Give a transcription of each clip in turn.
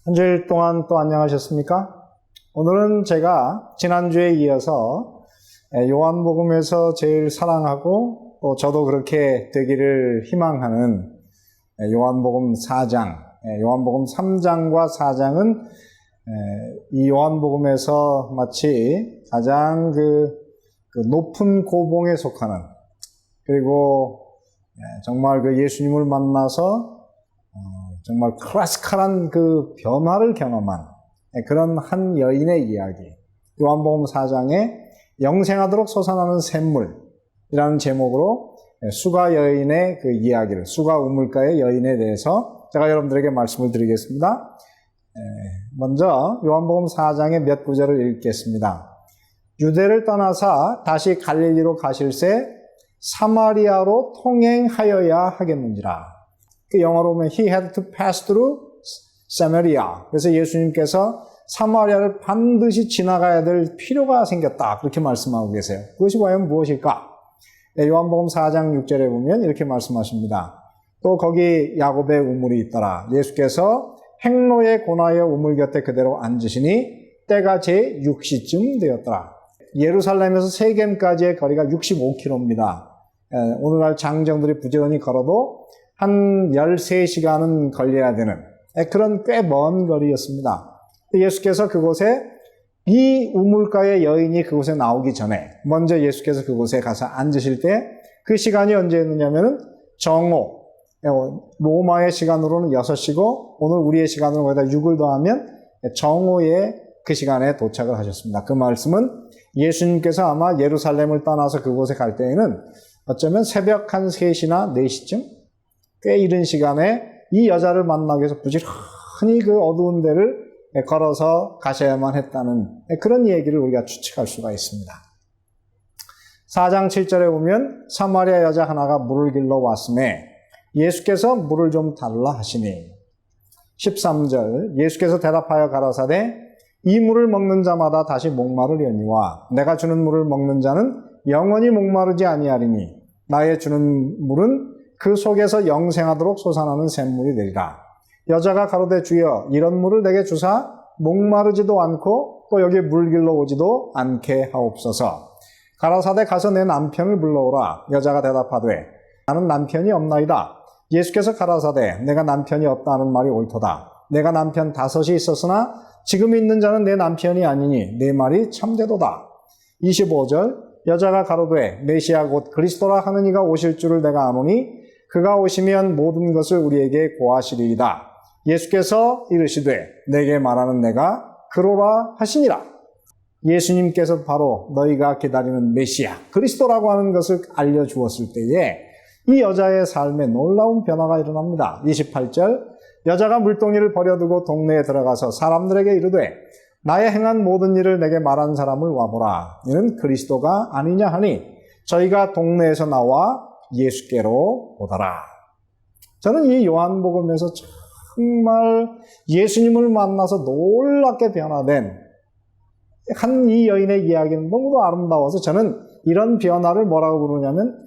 한 주일 동안 또 안녕하셨습니까? 오늘은 제가 지난주에 이어서 요한복음에서 제일 사랑하고 또 저도 그렇게 되기를 희망하는 요한복음 4장, 요한복음 3장과 4장은 이 요한복음에서 마치 가장 그 높은 고봉에 속하는, 그리고 정말 그 예수님을 만나서 정말 클래시컬한 그 변화를 경험한 그런 한 여인의 이야기, 요한복음 4장에 영생하도록 솟아나는 샘물이라는 제목으로 수가 여인의 그 이야기를, 수가 우물가의 여인에 대해서 제가 여러분들에게 말씀을 드리겠습니다. 먼저 요한복음 4장의 몇 구절을 읽겠습니다. 유대를 떠나사 다시 갈릴리로 가실새 사마리아로 통행하여야 하겠는지라. 그 영어로 보면 He had to pass through Samaria. 그래서 예수님께서 사마리아를 반드시 지나가야 될 필요가 생겼다. 그렇게 말씀하고 계세요. 그것이 과연 무엇일까? 요한복음 4장 6절에 보면 이렇게 말씀하십니다. 또 거기 야곱의 우물이 있더라. 예수께서 행로에 권하여 우물 곁에 그대로 앉으시니 때가 제 6시쯤 되었더라. 예루살렘에서 세겜까지의 거리가 65km입니다. 오늘날 장정들이 부지런히 걸어도 한 13시간은 걸려야 되는 그런 꽤 먼 거리였습니다. 예수께서 그곳에, 이 우물가의 여인이 그곳에 나오기 전에 먼저 예수께서 그곳에 가서 앉으실 때 그 시간이 언제였느냐면은 정오, 로마의 시간으로는 6시고 오늘 우리의 시간으로 거기다 6을 더하면 정오의 그 시간에 도착을 하셨습니다. 그 말씀은 예수님께서 아마 예루살렘을 떠나서 그곳에 갈 때에는 어쩌면 새벽 한 3시나 4시쯤 꽤 이른 시간에 이 여자를 만나기 위해서 부지런히 그 어두운 데를 걸어서 가셔야만 했다는 그런 얘기를 우리가 추측할 수가 있습니다. 4장 7절에 보면 사마리아 여자 하나가 물을 길러 왔음에 예수께서 물을 좀 달라 하시니, 13절 예수께서 대답하여 가라사대 이 물을 먹는 자마다 다시 목마르려니와 내가 주는 물을 먹는 자는 영원히 목마르지 아니하리니 나의 주는 물은 그 속에서 영생하도록 솟아나는 샘물이 되리라. 여자가 가로되 주여 이런 물을 내게 주사 목마르지도 않고 또 여기에 물 길러 오지도 않게 하옵소서. 가라사대 가서 내 남편을 불러오라. 여자가 대답하되 나는 남편이 없나이다. 예수께서 가라사대 내가 남편이 없다는 말이 옳도다. 내가 남편 5이 있었으나 지금 있는 자는 내 남편이 아니니 내 말이 참되도다. 25절 여자가 가로되 메시아 곧 그리스도라 하는 이가 오실 줄을 내가 아노니 그가 오시면 모든 것을 우리에게 고하시리이다. 예수께서 이르시되 내게 말하는 내가 그로라 하시니라. 예수님께서 바로 너희가 기다리는 메시아 그리스도라고 하는 것을 알려주었을 때에 이 여자의 삶에 놀라운 변화가 일어납니다. 28절 여자가 물동이를 버려두고 동네에 들어가서 사람들에게 이르되 나의 행한 모든 일을 내게 말한 사람을 와보라. 이는 그리스도가 아니냐 하니 저희가 동네에서 나와 예수께로 오더라. 저는 이 요한복음에서 정말 예수님을 만나서 놀랍게 변화된 한 이 여인의 이야기는 너무도 아름다워서 저는 이런 변화를 뭐라고 부르냐면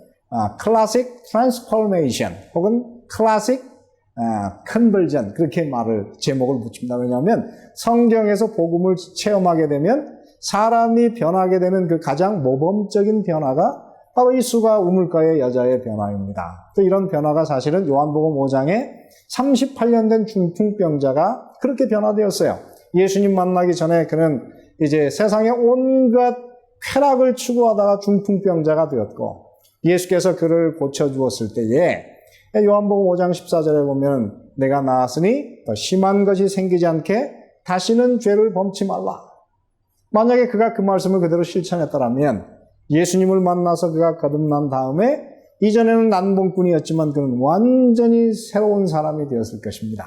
클래식 트랜스포메이션 혹은 클래식 컨버전, 그렇게 제목을 붙입니다. 왜냐하면 성경에서 복음을 체험하게 되면 사람이 변하게 되는 그 가장 모범적인 변화가 바로 이 수가 우물가의 여자의 변화입니다. 또 이런 변화가 사실은 요한복음 5장에 38년 된 중풍병자가 그렇게 변화되었어요. 예수님 만나기 전에 그는 이제 세상의 온갖 쾌락을 추구하다가 중풍병자가 되었고 예수께서 그를 고쳐주었을 때에 요한복음 5장 14절에 보면 내가 나았으니 더 심한 것이 생기지 않게 다시는 죄를 범치 말라. 만약에 그가 그 말씀을 그대로 실천했다면 예수님을 만나서 그가 거듭난 다음에 이전에는 난봉꾼이었지만 그는 완전히 새로운 사람이 되었을 것입니다.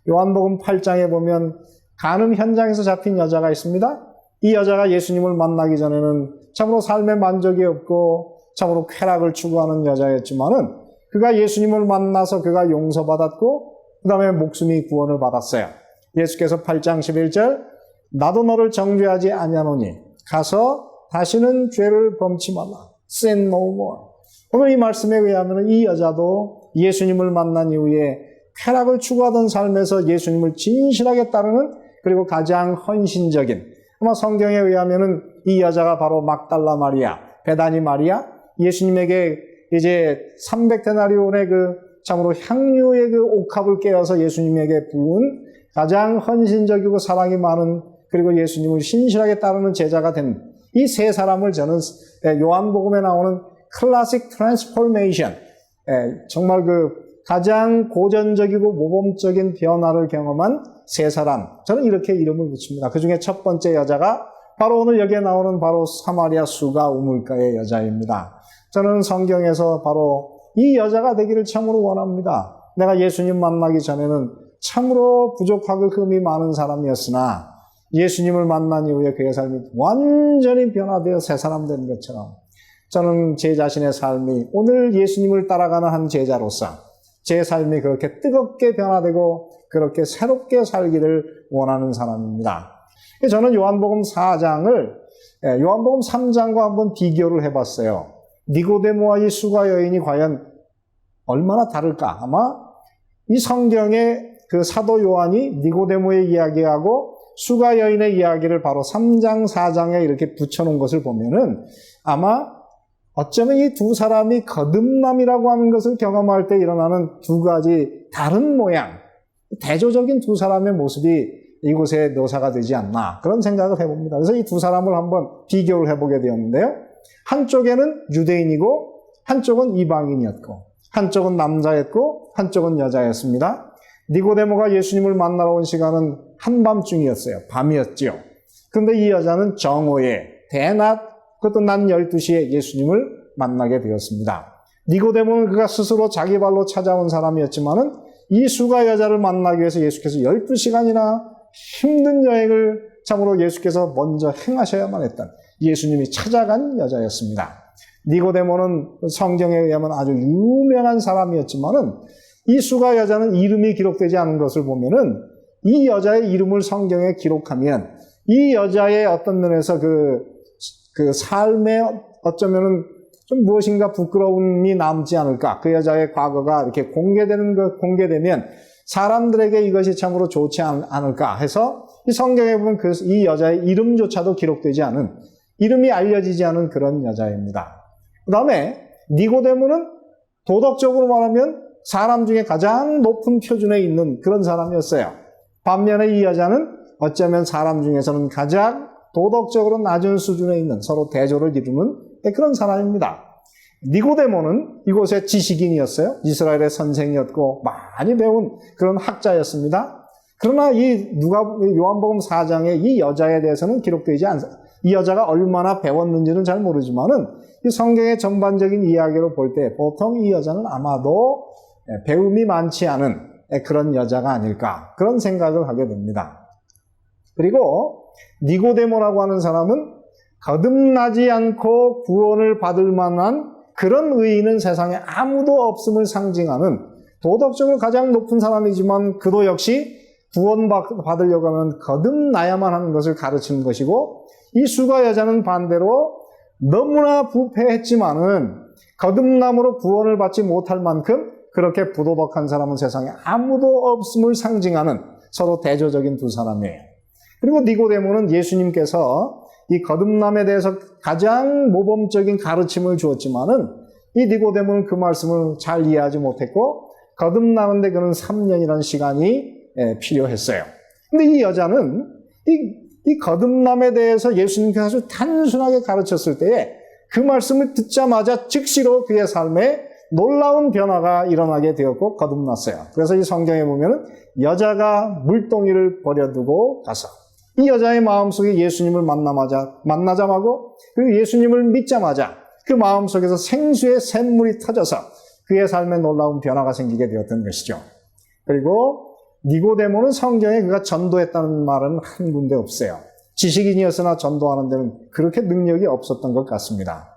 요한복음 8장에 보면 간음 현장에서 잡힌 여자가 있습니다. 이 여자가 예수님을 만나기 전에는 참으로 삶에 만족이 없고 참으로 쾌락을 추구하는 여자였지만은 그가 예수님을 만나서 그가 용서받았고 그 다음에 목숨이 구원을 받았어요. 예수께서 8장 11절 나도 너를 정죄하지 아니하노니 가서 다시는 죄를 범치 말라. Sin no more. 오늘 이 말씀에 의하면 이 여자도 예수님을 만난 이후에 쾌락을 추구하던 삶에서 예수님을 진실하게 따르는 그리고 가장 헌신적인, 아마 성경에 의하면은 이 여자가 바로 막달라 마리아, 베다니 마리아, 예수님에게 이제 300데나리온의 그 참으로 향유의 그 옥합을 깨어서 예수님에게 부은 가장 헌신적이고 사랑이 많은, 그리고 예수님을 신실하게 따르는 제자가 된 이 세 사람을 저는 요한복음에 나오는 클래식 트랜스포메이션, 정말 그 가장 고전적이고 모범적인 변화를 경험한 세 사람, 저는 이렇게 이름을 붙입니다. 그 중에 첫 번째 여자가 바로 오늘 여기에 나오는 바로 사마리아 수가 우물가의 여자입니다. 저는 성경에서 바로 이 여자가 되기를 참으로 원합니다. 내가 예수님 만나기 전에는 참으로 부족하고 흠이 많은 사람이었으나 예수님을 만난 이후에 그의 삶이 완전히 변화되어 새 사람 된 것처럼, 저는 제 자신의 삶이 오늘 예수님을 따라가는 한 제자로서 제 삶이 그렇게 뜨겁게 변화되고 그렇게 새롭게 살기를 원하는 사람입니다. 저는 요한복음 4장을 요한복음 3장과 한번 비교를 해봤어요. 니고데모와 이 수가 여인이 과연 얼마나 다를까? 아마 이 성경에 그 사도 요한이 니고데모의 이야기하고 수가 여인의 이야기를 바로 3장, 4장에 이렇게 붙여놓은 것을 보면은 아마 어쩌면 이 두 사람이 거듭남이라고 하는 것을 경험할 때 일어나는 두 가지 다른 모양, 대조적인 두 사람의 모습이 이곳에 묘사가 되지 않나, 그런 생각을 해봅니다. 그래서 이 두 사람을 한번 비교를 해보게 되었는데요. 한쪽에는 유대인이고 한쪽은 이방인이었고, 한쪽은 남자였고 한쪽은 여자였습니다. 니고데모가 예수님을 만나러 온 시간은 한밤중이었어요. 밤이었지요. 그런데 이 여자는 정오에 대낮, 그것도 낮 12시에 예수님을 만나게 되었습니다. 니고데모는 그가 스스로 자기 발로 찾아온 사람이었지만은 이 수가 여자를 만나기 위해서 예수께서 12시간이나 힘든 여행을 참으로 예수께서 먼저 행하셔야만 했던 예수님이 찾아간 여자였습니다. 니고데모는 성경에 의하면 아주 유명한 사람이었지만은 이 수가 여자는 이름이 기록되지 않은 것을 보면은 이 여자의 이름을 성경에 기록하면 이 여자의 어떤 면에서 그 삶에 어쩌면은 좀 무엇인가 부끄러움이 남지 않을까. 그 여자의 과거가 이렇게 공개되면 사람들에게 이것이 참으로 좋지 않을까 해서 이 성경에 보면 이 여자의 이름조차도 기록되지 않은, 이름이 알려지지 않은 그런 여자입니다. 그 다음에 니고데모는 도덕적으로 말하면 사람 중에 가장 높은 표준에 있는 그런 사람이었어요. 반면에 이 여자는 어쩌면 사람 중에서는 가장 도덕적으로 낮은 수준에 있는, 서로 대조를 이루는 그런 사람입니다. 니고데모는 이곳의 지식인이었어요. 이스라엘의 선생이었고 많이 배운 그런 학자였습니다. 그러나 요한복음 4장에 이 여자에 대해서는 기록되지 않습니다. 이 여자가 얼마나 배웠는지는 잘 모르지만은 이 성경의 전반적인 이야기로 볼 때 보통 이 여자는 아마도 배움이 많지 않은 그런 여자가 아닐까, 그런 생각을 하게 됩니다. 그리고 니고데모라고 하는 사람은 거듭나지 않고 구원을 받을 만한 그런 의인은 세상에 아무도 없음을 상징하는 도덕적으로 가장 높은 사람이지만 그도 역시 구원받으려고 하면 거듭나야만 하는 것을 가르치는 것이고, 이 수가 여자는 반대로 너무나 부패했지만은 거듭남으로 구원을 받지 못할 만큼 그렇게 부도덕한 사람은 세상에 아무도 없음을 상징하는 서로 대조적인 두 사람이에요. 그리고 니고데모는 예수님께서 이 거듭남에 대해서 가장 모범적인 가르침을 주었지만은 이 니고데모는 그 말씀을 잘 이해하지 못했고 거듭나는데 그는 3년이라는 시간이 필요했어요. 근데 이 여자는 이 거듭남에 대해서 예수님께서 아주 단순하게 가르쳤을 때에 그 말씀을 듣자마자 즉시로 그의 삶에 놀라운 변화가 일어나게 되었고 거듭났어요. 그래서 이 성경에 보면은 여자가 물동이를 버려두고 가서 이 여자의 마음속에 예수님을 만나자마고 그리고 예수님을 믿자마자 그 마음속에서 생수의 샘물이 터져서 그의 삶에 놀라운 변화가 생기게 되었던 것이죠. 그리고 니고데모는 성경에 그가 전도했다는 말은 한 군데 없어요. 지식인이었으나 전도하는 데는 그렇게 능력이 없었던 것 같습니다.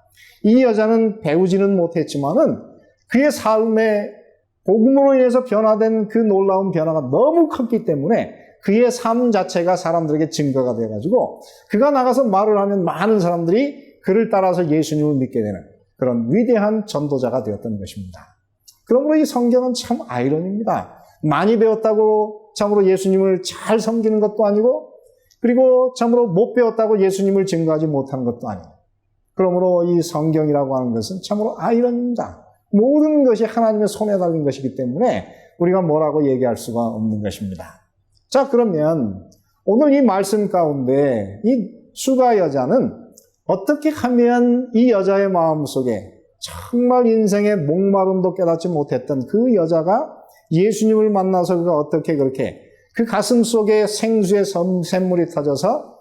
이 여자는 배우지는 못했지만은 그의 삶에 복음으로 인해서 변화된 그 놀라운 변화가 너무 컸기 때문에 그의 삶 자체가 사람들에게 증거가 돼가지고 그가 나가서 말을 하면 많은 사람들이 그를 따라서 예수님을 믿게 되는 그런 위대한 전도자가 되었던 것입니다. 그러므로 이 성경은 참 아이러니입니다. 많이 배웠다고 참으로 예수님을 잘 섬기는 것도 아니고, 그리고 참으로 못 배웠다고 예수님을 증거하지 못하는 것도 아니고, 그러므로 이 성경이라고 하는 것은 참으로 아이러니입니다. 모든 것이 하나님의 손에 달린 것이기 때문에 우리가 뭐라고 얘기할 수가 없는 것입니다. 자, 그러면 오늘 이 말씀 가운데 이 수가 여자는 어떻게 하면 이 여자의 마음속에 정말 인생의 목마름도 깨닫지 못했던 그 여자가 예수님을 만나서 그가 어떻게 그렇게 그 가슴 속에 생수의 샘물이 터져서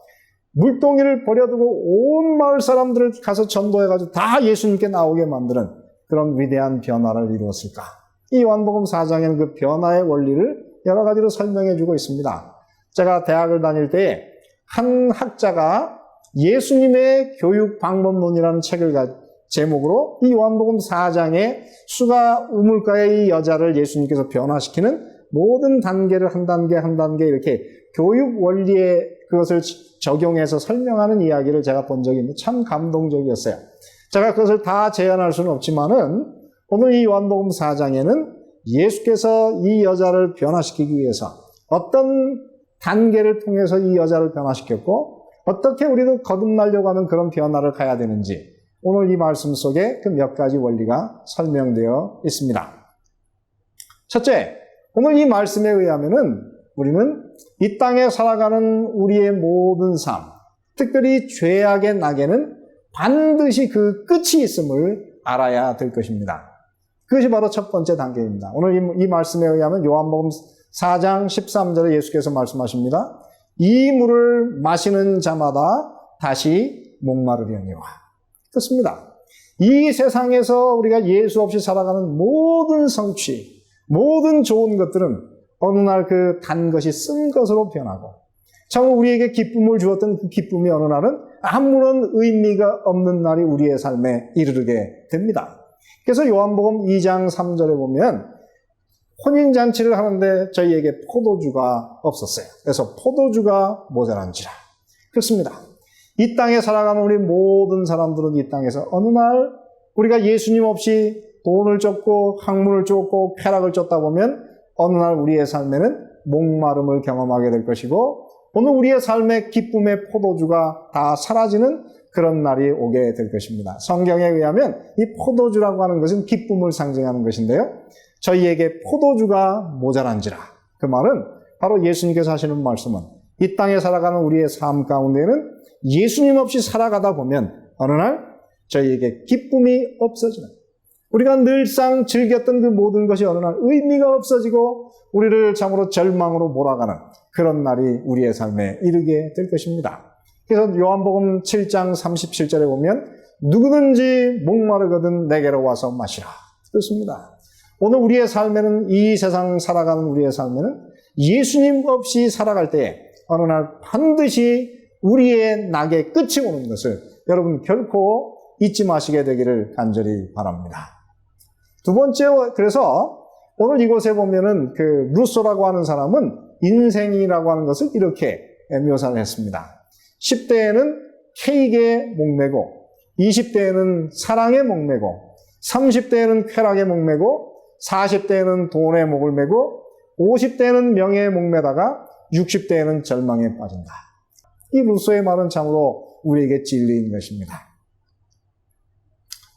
물동이를 버려두고 온 마을 사람들을 가서 전도해가지고 다 예수님께 나오게 만드는 그런 위대한 변화를 이루었을까? 이 요한복음 4장에는 그 변화의 원리를 여러 가지로 설명해 주고 있습니다. 제가 대학을 다닐 때 한 학자가 예수님의 교육 방법론이라는 책을 제목으로 이 요한복음 4장에 수가 우물가의 이 여자를 예수님께서 변화시키는 모든 단계를 한 단계 한 단계 이렇게 교육 원리에 그것을 적용해서 설명하는 이야기를 제가 본 적이 있는데 참 감동적이었어요. 제가 그것을 다 재현할 수는 없지만은 오늘 이 요한복음 4장에는 예수께서 이 여자를 변화시키기 위해서 어떤 단계를 통해서 이 여자를 변화시켰고 어떻게 우리도 거듭나려고 하면 그런 변화를 가야 되는지 오늘 이 말씀 속에 그 몇 가지 원리가 설명되어 있습니다. 첫째, 오늘 이 말씀에 의하면은 우리는 이 땅에 살아가는 우리의 모든 삶, 특별히 죄악의 낙에는 반드시 그 끝이 있음을 알아야 될 것입니다. 그것이 바로 첫 번째 단계입니다. 오늘 이 말씀에 의하면 요한복음 4장 13절에 예수께서 말씀하십니다. 이 물을 마시는 자마다 다시 목마르려니와. 그렇습니다. 이 세상에서 우리가 예수 없이 살아가는 모든 성취, 모든 좋은 것들은 어느 날 그 단 것이 쓴 것으로 변하고 참 우리에게 기쁨을 주었던 그 기쁨이 어느 날은 아무런 의미가 없는 날이 우리의 삶에 이르게 됩니다. 그래서 요한복음 2장 3절에 보면 혼인잔치를 하는데 저희에게 포도주가 없었어요. 그래서 포도주가 모자란지라. 그렇습니다. 이 땅에 살아가는 우리 모든 사람들은 이 땅에서 어느 날 우리가 예수님 없이 돈을 쫓고 학문을 쫓고 쾌락을 쫓다 보면 어느 날 우리의 삶에는 목마름을 경험하게 될 것이고 오늘 우리의 삶의 기쁨의 포도주가 다 사라지는 그런 날이 오게 될 것입니다. 성경에 의하면 이 포도주라고 하는 것은 기쁨을 상징하는 것인데요. 저희에게 포도주가 모자란지라. 그 말은 바로 예수님께서 하시는 말씀은 이 땅에 살아가는 우리의 삶 가운데는 예수님 없이 살아가다 보면 어느 날 저희에게 기쁨이 없어지는 우리가 늘상 즐겼던 그 모든 것이 어느 날 의미가 없어지고 우리를 참으로 절망으로 몰아가는 그런 날이 우리의 삶에 이르게 될 것입니다. 그래서 요한복음 7장 37절에 보면 누구든지 목마르거든 내게로 와서 마시라. 그렇습니다. 오늘 우리의 삶에는 이 세상 살아가는 우리의 삶에는 예수님 없이 살아갈 때에 어느 날 반드시 우리의 낙의 끝이 오는 것을 여러분 결코 잊지 마시게 되기를 간절히 바랍니다. 두 번째, 그래서 오늘 이곳에 보면은 그 루소라고 하는 사람은 인생이라고 하는 것을 이렇게 묘사를 했습니다. 10대에는 케이크에 목매고 20대에는 사랑에 목매고 30대에는 쾌락에 목매고 40대에는 돈에 목을 매고 50대에는 명예에 목매다가 60대에는 절망에 빠진다. 이 루소의 말은 참으로 우리에게 진리인 것입니다.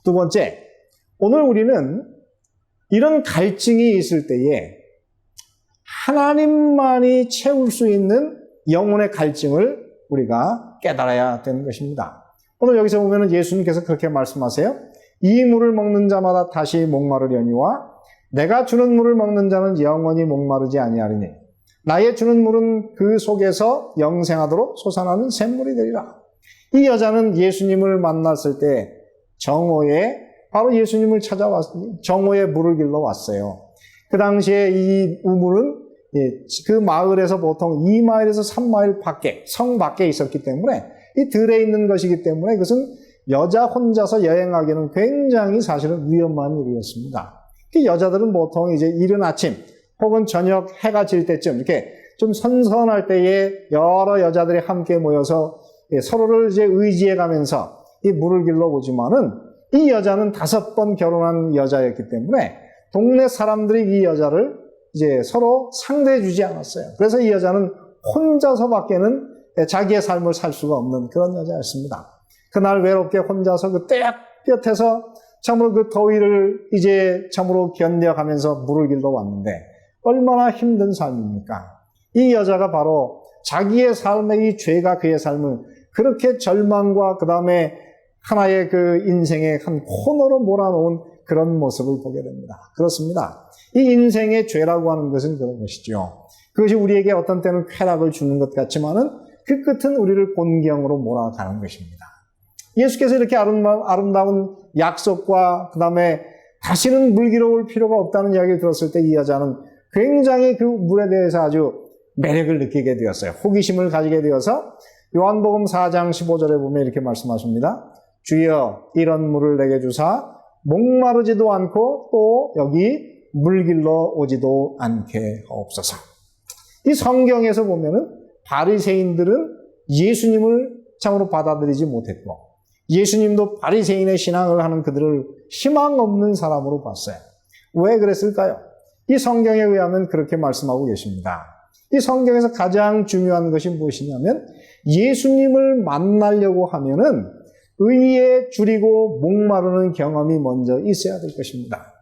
두 번째, 오늘 우리는 이런 갈증이 있을 때에 하나님만이 채울 수 있는 영혼의 갈증을 우리가 깨달아야 되는 것입니다. 오늘 여기서 보면 예수님께서 그렇게 말씀하세요. 이 물을 먹는 자마다 다시 목마르려니와 내가 주는 물을 먹는 자는 영원히 목마르지 아니하리니 나의 주는 물은 그 속에서 영생하도록 솟아나는 샘물이 되리라. 이 여자는 예수님을 만났을 때 정오에 바로 예수님을 정오에 물을 길러 왔어요. 그 당시에 이 우물은 그 마을에서 보통 2마일에서 3마일 밖에, 성 밖에 있었기 때문에 이 들에 있는 것이기 때문에 그것은 여자 혼자서 여행하기는 굉장히 사실은 위험한 일이었습니다. 그 여자들은 보통 이제 이른 아침 혹은 저녁 해가 질 때쯤 이렇게 좀 선선할 때에 여러 여자들이 함께 모여서 서로를 이제 의지해 가면서 이 물을 길러 보지만은 이 여자는 5번 결혼한 여자였기 때문에 동네 사람들이 이 여자를 이제 서로 상대해 주지 않았어요. 그래서 이 여자는 혼자서밖에는 자기의 삶을 살 수가 없는 그런 여자였습니다. 그날 외롭게 혼자서 그 떼약볕에서 참으로 그 더위를 이제 참으로 견뎌가면서 물을 길러 왔는데 얼마나 힘든 삶입니까? 이 여자가 바로 자기의 삶의 이 죄가 그의 삶을 그렇게 절망과 그 다음에 하나의 그 인생의 한 코너로 몰아놓은 그런 모습을 보게 됩니다. 그렇습니다. 이 인생의 죄라고 하는 것은 그런 것이죠. 그것이 우리에게 어떤 때는 쾌락을 주는 것 같지만은 그 끝은 우리를 곤경으로 몰아가는 것입니다. 예수께서 이렇게 아름다운 약속과 그 다음에 다시는 물기로 올 필요가 없다는 이야기를 들었을 때 이 여자는 굉장히 그 물에 대해서 아주 매력을 느끼게 되었어요. 호기심을 가지게 되어서 요한복음 4장 15절에 보면 이렇게 말씀하십니다. 주여 이런 물을 내게 주사 목마르지도 않고 또 여기 물길로 오지도 않게 하옵소서. 이 성경에서 보면은 바리새인들은 예수님을 참으로 받아들이지 못했고 예수님도 바리새인의 신앙을 하는 그들을 희망 없는 사람으로 봤어요. 왜 그랬을까요? 이 성경에 의하면 그렇게 말씀하고 계십니다. 이 성경에서 가장 중요한 것이 무엇이냐면 예수님을 만나려고 하면은 의에 줄이고 목마르는 경험이 먼저 있어야 될 것입니다.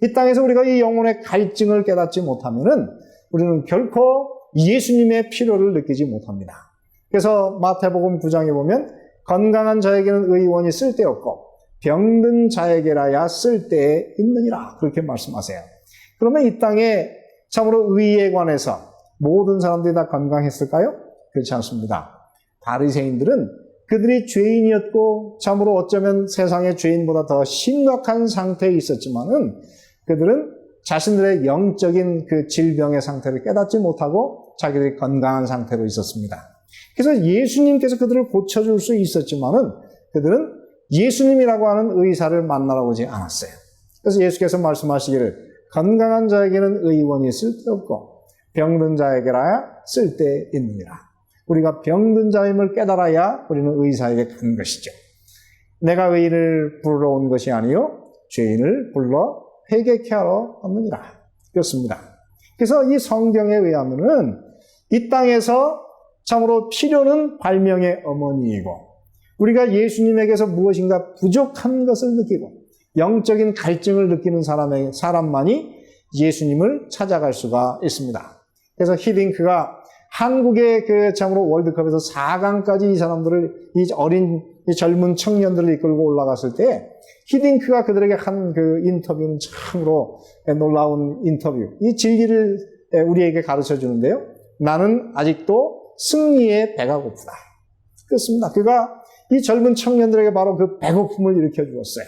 이 땅에서 우리가 이 영혼의 갈증을 깨닫지 못하면은 우리는 결코 예수님의 필요를 느끼지 못합니다. 그래서 마태복음 9장에 보면 건강한 자에게는 의원이 쓸데없고 병든 자에게라야 쓸데 있느니라 그렇게 말씀하세요. 그러면 이 땅에 참으로 의에 관해서 모든 사람들이 다 건강했을까요? 그렇지 않습니다. 바리새인들은 그들이 죄인이었고 참으로 어쩌면 세상의 죄인보다 더 심각한 상태에 있었지만은 그들은 자신들의 영적인 그 질병의 상태를 깨닫지 못하고 자기들이 건강한 상태로 있었습니다. 그래서 예수님께서 그들을 고쳐줄 수 있었지만은 그들은 예수님이라고 하는 의사를 만나러 오지 않았어요. 그래서 예수께서 말씀하시기를 건강한 자에게는 의원이 쓸데없고 병든 자에게라야 쓸데있느니라. 우리가 병든 자임을 깨달아야 우리는 의사에게 간 것이죠. 내가 의인을 부르러 온 것이 아니요 죄인을 불러 회개케 하러 왔느니라. 그렇습니다. 그래서 이 성경에 의하면은 이 땅에서 참으로 필요는 발명의 어머니이고 우리가 예수님에게서 무엇인가 부족한 것을 느끼고 영적인 갈증을 느끼는 사람만이 예수님을 찾아갈 수가 있습니다. 그래서 히딩크가 한국의 그 참으로 월드컵에서 4강까지 이 사람들을 이 젊은 청년들을 이끌고 올라갔을 때 히딩크가 그들에게 한 그 인터뷰는 참으로 놀라운 인터뷰. 이 진리를 우리에게 가르쳐 주는데요. 나는 아직도 승리의 배가 고프다. 그렇습니다. 그가 이 젊은 청년들에게 바로 그 배고픔을 일으켜 주었어요.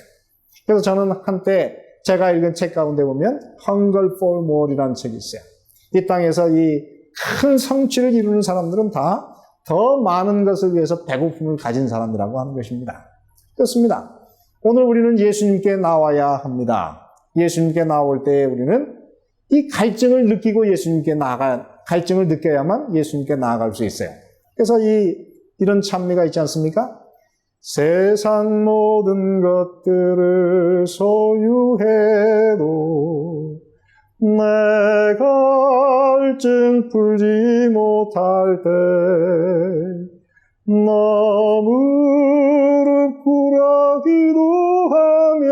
그래서 저는 한때 제가 읽은 책 가운데 보면 Hunger for More이라는 책이 있어요. 이 땅에서 이 큰 성취를 이루는 사람들은 다 더 많은 것을 위해서 배고픔을 가진 사람이라고 하는 것입니다. 그렇습니다. 오늘 우리는 예수님께 나와야 합니다. 예수님께 나올 때 우리는 이 갈증을 느끼고 갈증을 느껴야만 예수님께 나아갈 수 있어요. 그래서 이런 찬미가 있지 않습니까? 세상 모든 것들을 소유해도 내 갈증 풀지 못할 때 너 무릎 꿇어 기도하면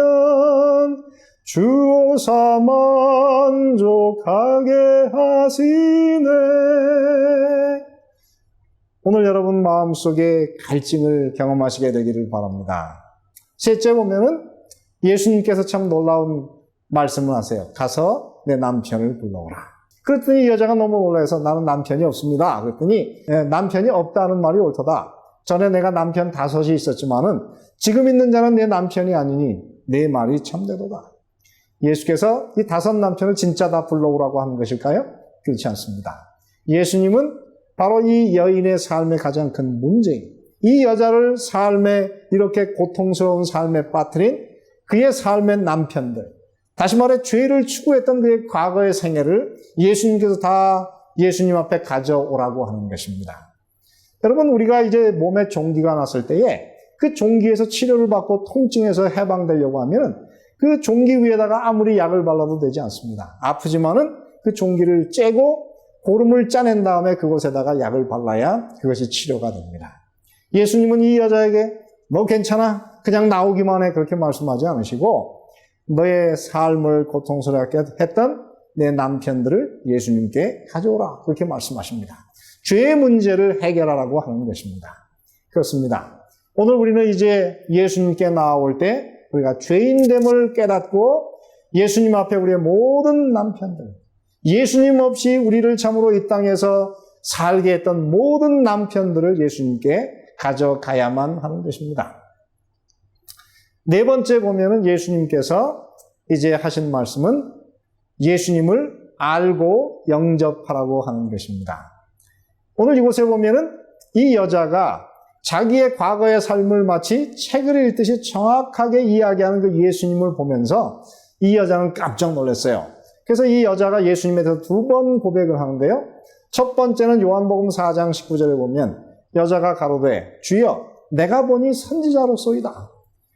주오사 만족하게 하시네. 오늘 여러분 마음속에 갈증을 경험하시게 되기를 바랍니다. 셋째 보면은 예수님께서 참 놀라운 말씀을 하세요. 가서 내 남편을 불러오라. 그랬더니 이 여자가 너무 놀라서 나는 남편이 없습니다. 그랬더니 남편이 없다는 말이 옳도다. 전에 내가 남편 5이 있었지만은 지금 있는 자는 내 남편이 아니니 내 말이 참되도다. 예수께서 이 5 남편을 진짜 다 불러오라고 하는 것일까요? 그렇지 않습니다. 예수님은 바로 이 여인의 삶의 가장 큰 문제인 이 여자를 삶에 이렇게 고통스러운 삶에 빠뜨린 그의 삶의 남편들 다시 말해 죄를 추구했던 그의 과거의 생애를 예수님께서 다 예수님 앞에 가져오라고 하는 것입니다. 여러분 우리가 이제 몸에 종기가 났을 때에 그 종기에서 치료를 받고 통증에서 해방되려고 하면 그 종기 위에다가 아무리 약을 발라도 되지 않습니다. 아프지만은 그 종기를 째고 고름을 짜낸 다음에 그곳에다가 약을 발라야 그것이 치료가 됩니다. 예수님은 이 여자에게 너 괜찮아? 그냥 나오기만 해. 그렇게 말씀하지 않으시고 너의 삶을 고통스럽게 했던 내 남편들을 예수님께 가져오라. 그렇게 말씀하십니다. 죄의 문제를 해결하라고 하는 것입니다. 그렇습니다. 오늘 우리는 이제 예수님께 나아올 때 우리가 죄인됨을 깨닫고 예수님 앞에 우리의 모든 남편들, 예수님 없이 우리를 참으로 이 땅에서 살게 했던 모든 남편들을 예수님께 가져가야만 하는 것입니다. 네 번째 보면은 예수님께서 이제 하신 말씀은 예수님을 알고 영접하라고 하는 것입니다. 오늘 이곳에 보면은 이 여자가 자기의 과거의 삶을 마치 책을 읽듯이 정확하게 이야기하는 그 예수님을 보면서 이 여자는 깜짝 놀랐어요. 그래서 이 여자가 예수님에 대해서 두 번 고백을 하는데요. 첫 번째는 요한복음 4장 19절에 보면 여자가 가로되 주여 내가 보니 선지자로소이다.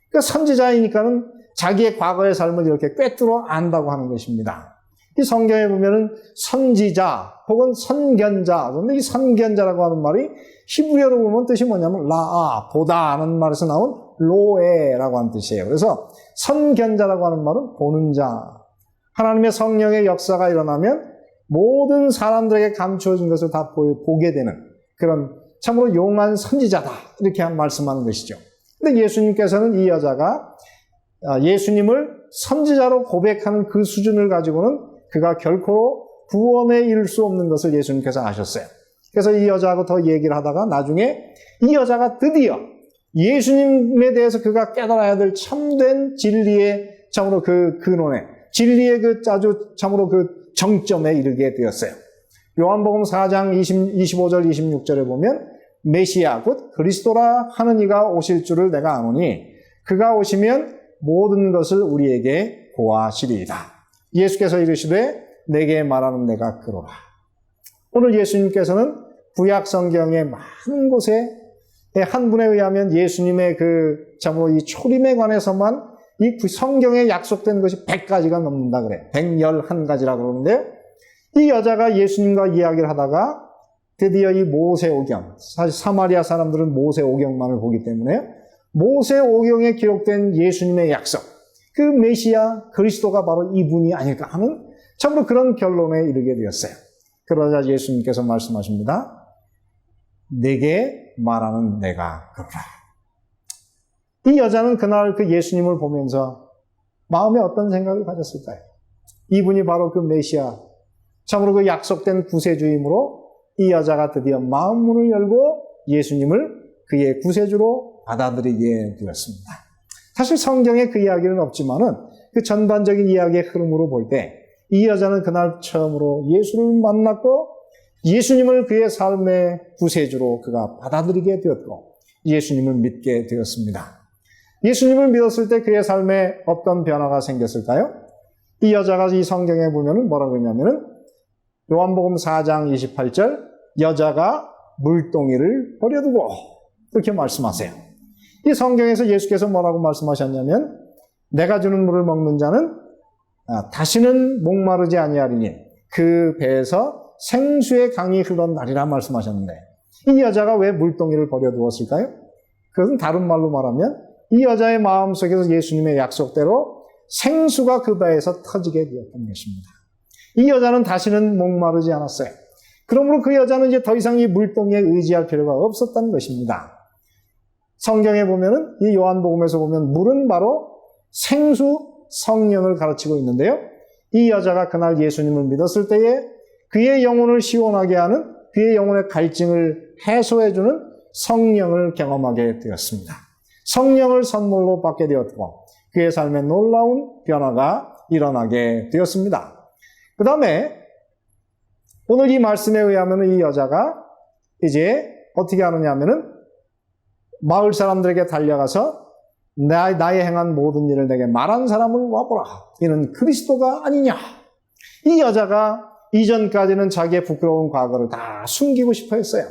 그러니까 선지자이니까는 자기의 과거의 삶을 이렇게 꿰뚫어 안다고 하는 것입니다. 이 성경에 보면은 선지자 혹은 선견자, 그런데 이 선견자라고 하는 말이 히브리어로 보면 뜻이 뭐냐면 라아, 보다 하는 말에서 나온 로에라고 하는 뜻이에요. 그래서 선견자라고 하는 말은 보는 자. 하나님의 성령의 역사가 일어나면 모든 사람들에게 감추어진 것을 다 보게 되는 그런 참으로 용한 선지자다. 이렇게 말씀하는 것이죠. 근데 예수님께서는 이 여자가 예수님을 선지자로 고백하는 그 수준을 가지고는 그가 결코 구원에 이를 수 없는 것을 예수님께서 아셨어요. 그래서 이 여자하고 더 얘기를 하다가 나중에 이 여자가 드디어 예수님에 대해서 그가 깨달아야 될 참된 진리의 참으로 그 근원에, 진리의 그 아주 참으로 그 정점에 이르게 되었어요. 요한복음 4장 25절 26절에 보면 메시아 곧 그리스도라 하는 이가 오실 줄을 내가 아노니 그가 오시면 모든 것을 우리에게 고하시리이다. 예수께서 이르시되 내게 말하는 내가 그러라. 오늘 예수님께서는 구약 성경의 많은 곳에 한 분에 의하면 예수님의 그 참으로 이 초림에 관해서만 이 성경에 약속된 것이 100가지가 넘는다 그래. 111가지라고 그러는데 이 여자가 예수님과 이야기를 하다가 드디어 이 모세오경, 사실 사마리아 사람들은 모세오경만을 보기 때문에 모세오경에 기록된 예수님의 약속, 그 메시아 그리스도가 바로 이분이 아닐까 하는 참으로 그런 결론에 이르게 되었어요. 그러자 예수님께서 말씀하십니다. 내게 말하는 내가 그러라. 이 여자는 그날 그 예수님을 보면서 마음에 어떤 생각을 가졌을까요? 이분이 바로 그 메시아, 참으로 그 약속된 구세주이므로 이 여자가 드디어 마음 문을 열고 예수님을 그의 구세주로 받아들이게 되었습니다. 사실 성경에 그 이야기는 없지만은 그 전반적인 이야기의 흐름으로 볼 때 이 여자는 그날 처음으로 예수를 만났고 예수님을 그의 삶의 구세주로 그가 받아들이게 되었고 예수님을 믿게 되었습니다. 예수님을 믿었을 때 그의 삶에 어떤 변화가 생겼을까요? 이 여자가 이 성경에 보면은 뭐라고 했냐면은 요한복음 4장 28절 여자가 물동이를 버려두고 그렇게 말씀하세요. 이 성경에서 예수께서 뭐라고 말씀하셨냐면 내가 주는 물을 먹는 자는 다시는 목마르지 아니하리니 그 배에서 생수의 강이 흘러나리라 말씀하셨는데 이 여자가 왜 물동이를 버려두었을까요? 그것은 다른 말로 말하면 이 여자의 마음속에서 예수님의 약속대로 생수가 그 배에서 터지게 되었던 것입니다. 이 여자는 다시는 목마르지 않았어요. 그러므로 그 여자는 이제 더 이상 이 물동이에 의지할 필요가 없었다는 것입니다. 성경에 보면은 이 요한복음에서 보면 물은 바로 생수 성령을 가르치고 있는데요. 이 여자가 그날 예수님을 믿었을 때에 그의 영혼을 시원하게 하는 그의 영혼의 갈증을 해소해주는 성령을 경험하게 되었습니다. 성령을 선물로 받게 되었고 그의 삶에 놀라운 변화가 일어나게 되었습니다. 그 다음에 오늘 이 말씀에 의하면 이 여자가 이제 어떻게 하느냐 하면은 마을 사람들에게 달려가서 나의 행한 모든 일을 내게 말한 사람을 와보라. 이는 그리스도가 아니냐. 이 여자가 이전까지는 자기의 부끄러운 과거를 다 숨기고 싶어 했어요.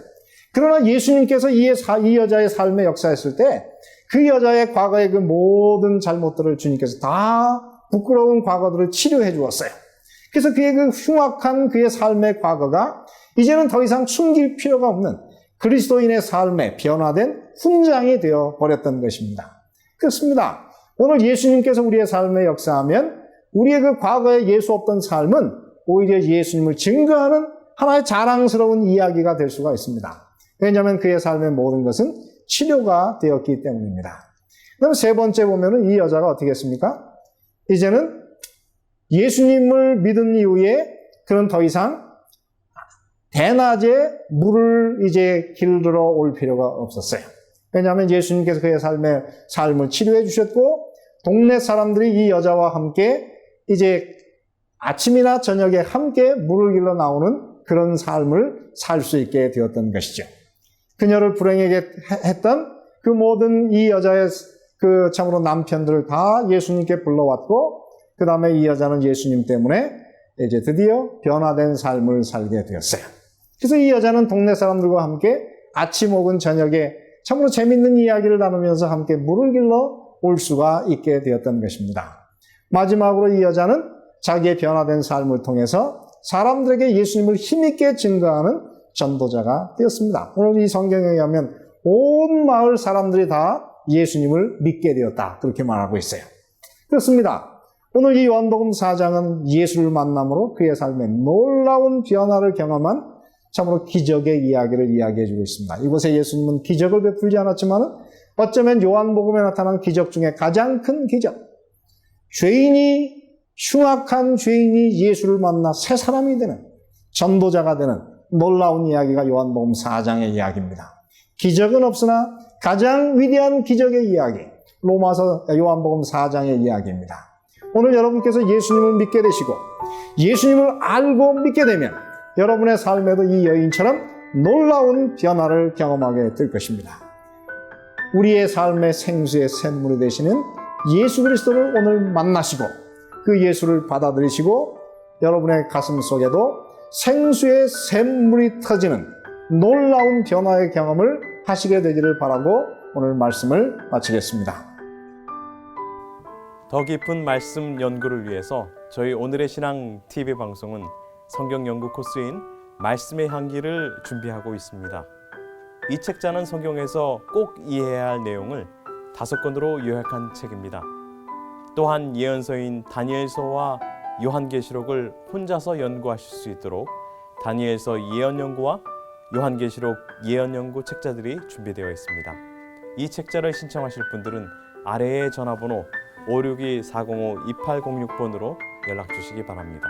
그러나 예수님께서 이 여자의 삶에 역사했을 때 그 여자의 과거의 그 모든 잘못들을 주님께서 다 부끄러운 과거들을 치료해 주었어요. 그래서 그의 그 흉악한 그의 삶의 과거가 이제는 더 이상 숨길 필요가 없는 그리스도인의 삶에 변화된 훈장이 되어 버렸던 것입니다. 그렇습니다. 오늘 예수님께서 우리의 삶에 역사하면 우리의 그 과거에 예수 없던 삶은 오히려 예수님을 증거하는 하나의 자랑스러운 이야기가 될 수가 있습니다. 왜냐하면 그의 삶의 모든 것은 치료가 되었기 때문입니다. 그럼 세 번째 보면은 이 여자가 어떻게 했습니까? 이제는 예수님을 믿은 이후에 그는 더 이상 대낮에 물을 이제 길들어 올 필요가 없었어요. 왜냐하면 예수님께서 그의 삶을 치료해 주셨고 동네 사람들이 이 여자와 함께 이제 아침이나 저녁에 함께 물을 길러 나오는 그런 삶을 살 수 있게 되었던 것이죠. 그녀를 불행하게 했던 그 모든 이 여자의 그 참으로 남편들을 다 예수님께 불러왔고 그 다음에 이 여자는 예수님 때문에 이제 드디어 변화된 삶을 살게 되었어요. 그래서 이 여자는 동네 사람들과 함께 아침 혹은 저녁에 참으로 재밌는 이야기를 나누면서 함께 물을 길러 올 수가 있게 되었던 것입니다. 마지막으로 이 여자는 자기의 변화된 삶을 통해서 사람들에게 예수님을 힘있게 증거하는 전도자가 되었습니다. 오늘 이 성경에 의하면 온 마을 사람들이 다 예수님을 믿게 되었다. 그렇게 말하고 있어요. 그렇습니다. 오늘 이 요한복음 4장은 예수를 만남으로 그의 삶에 놀라운 변화를 경험한 참으로 기적의 이야기를 이야기해주고 있습니다. 이곳에 예수님은 기적을 베풀지 않았지만 어쩌면 요한복음에 나타난 기적 중에 가장 큰 기적, 흉악한 죄인이 예수를 만나 새 사람이 되는 전도자가 되는 놀라운 이야기가 요한복음 4장의 이야기입니다. 기적은 없으나 가장 위대한 기적의 이야기, 요한복음 4장의 이야기입니다. 오늘 여러분께서 예수님을 믿게 되시고 예수님을 알고 믿게 되면 여러분의 삶에도 이 여인처럼 놀라운 변화를 경험하게 될 것입니다. 우리의 삶의 생수의 샘물이 되시는 예수 그리스도를 오늘 만나시고 그 예수를 받아들이시고 여러분의 가슴 속에도 생수의 샘물이 터지는 놀라운 변화의 경험을 하시게 되기를 바라고 오늘 말씀을 마치겠습니다. 더 깊은 말씀 연구를 위해서 저희 오늘의 신앙 TV 방송은 성경 연구 코스인 말씀의 향기를 준비하고 있습니다. 이 책자는 성경에서 꼭 이해해야 할 내용을 5권으로 요약한 책입니다. 또한 예언서인 다니엘서와 요한계시록을 혼자서 연구하실 수 있도록 다니엘서 예언연구와 요한계시록 예언연구 책자들이 준비되어 있습니다. 이 책자를 신청하실 분들은 아래의 전화번호 562-405-2806번으로 연락 주시기 바랍니다.